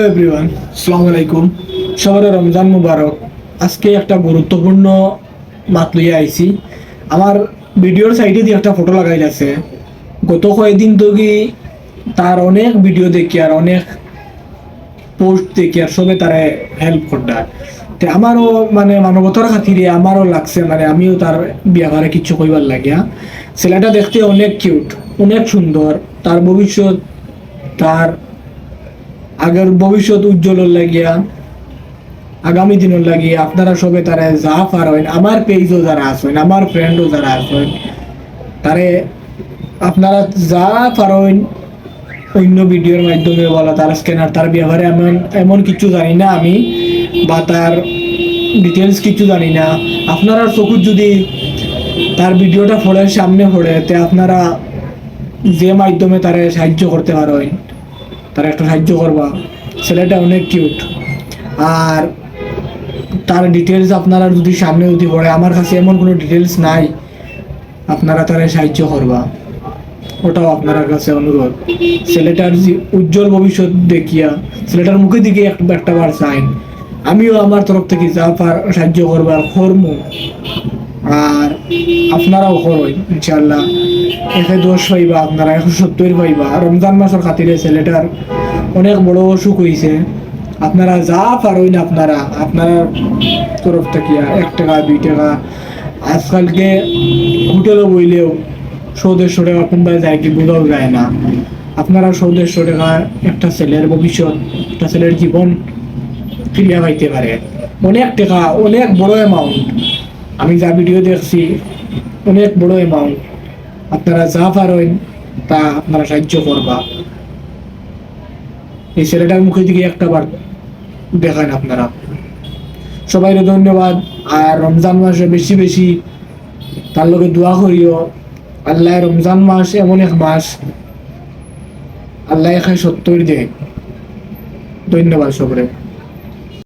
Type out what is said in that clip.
Everyone, আসসালামু আলাইকুম। সবার রমজান মুবারক। আজকে একটা গুরুত্বপূর্ণ মাত লইয়া আইছি। আমার ভিডিওর সাইডে দিয়ে একটা ফটো লাগাই আছে। গত কয়েকদিন থেকে তার অনেক ভিডিও দেখি আর অনেক পোস্ট দেখি আর সবে তারে হেল্প করতার। তে আমারও মানে মানবতার খাতিরে আমারও লাগছে, মানে আমিও তার বিয়াঘরে কিচ্ছু কইবার লাগিয়া। ছেলেটা দেখতে অনেক কিউট, অনেক সুন্দর। তার ভবিষ্যৎ, তার আগের ভবিষ্যৎ উজ্জ্বল লাগিয়া আগামী দিনের লাগিয়ে আপনারা সবে তারা যা পারেন, আমার পেজও যারা আছেন, আমার ফ্রেন্ডও যারা আছেন, তারে আপনারা যা পারেন অন্য ভিডিওর মাধ্যমে বলা, তার স্ক্যানার, তার ব্যবহারে এমন এমন কিছু জানি না আমি, বা তার ডিটেলস কিছু জানি না। আপনারা চকুর যদি তার ভিডিওটা ফোড়ে সামনে ফোড়ে, তে আপনারা যে মাধ্যমে তারা সাহায্য করতে পারেন, তারা একটা সাহায্য করবা। ছেলেটা অনেক কিউট, আর তার ডিটেলস আপনারা যদি সামনে যদি পড়ে, আমার কাছে এমন কোনো ডিটেলস নাই, আপনারা তারা সাহায্য করবা, ওটাও আপনার কাছে অনুরোধ। ছেলেটার যে উজ্জ্বল ভবিষ্যৎ দেখিয়া ছেলেটার মুখের দিকে একটা বার চাই। আমিও আমার তরফ থেকে যা সাহায্য করবার করবো, আর আপনারাও করবেন ইনশাল্লাহ। 110 পাইবা, আপনারা 170 পাইবা। রমজান মাসের খাতিরে ছেলেটার অনেক বড় অসুখ হয়েছে। আপনারা যা পারেন আপনারা আপনার তরফ থেকে 1 টাকা 2 টাকা, আজকালকে হোটেলও বইলেও 100-150 টাকা কোনবাই যায় কি বোঝাও যায় না। আপনারা 100-150 টাকা একটা ছেলের ভবিষ্যৎ, একটা ছেলের জীবন ফিরিয়া পাইতে পারে। অনেক টাকা, অনেক বড় অ্যামাউন্ট। আমি যা ভিডিও দেখছি অনেক বড় অ্যামাউন্ট। আপনারা যা পারেন তা আপনারা সাহায্য করবা। এই ছেলেটার মুখের দিকে একটা বার দেখান আপনারা। সবাইকে ধন্যবাদ। আর রমজান মাসে বেশি বেশি তার লোকে দোয়া করিও। আল্লাহ রমজান মাস এমন এক মাস, আল্লাহ এখানে 70 দেয়। ধন্যবাদ সবরে।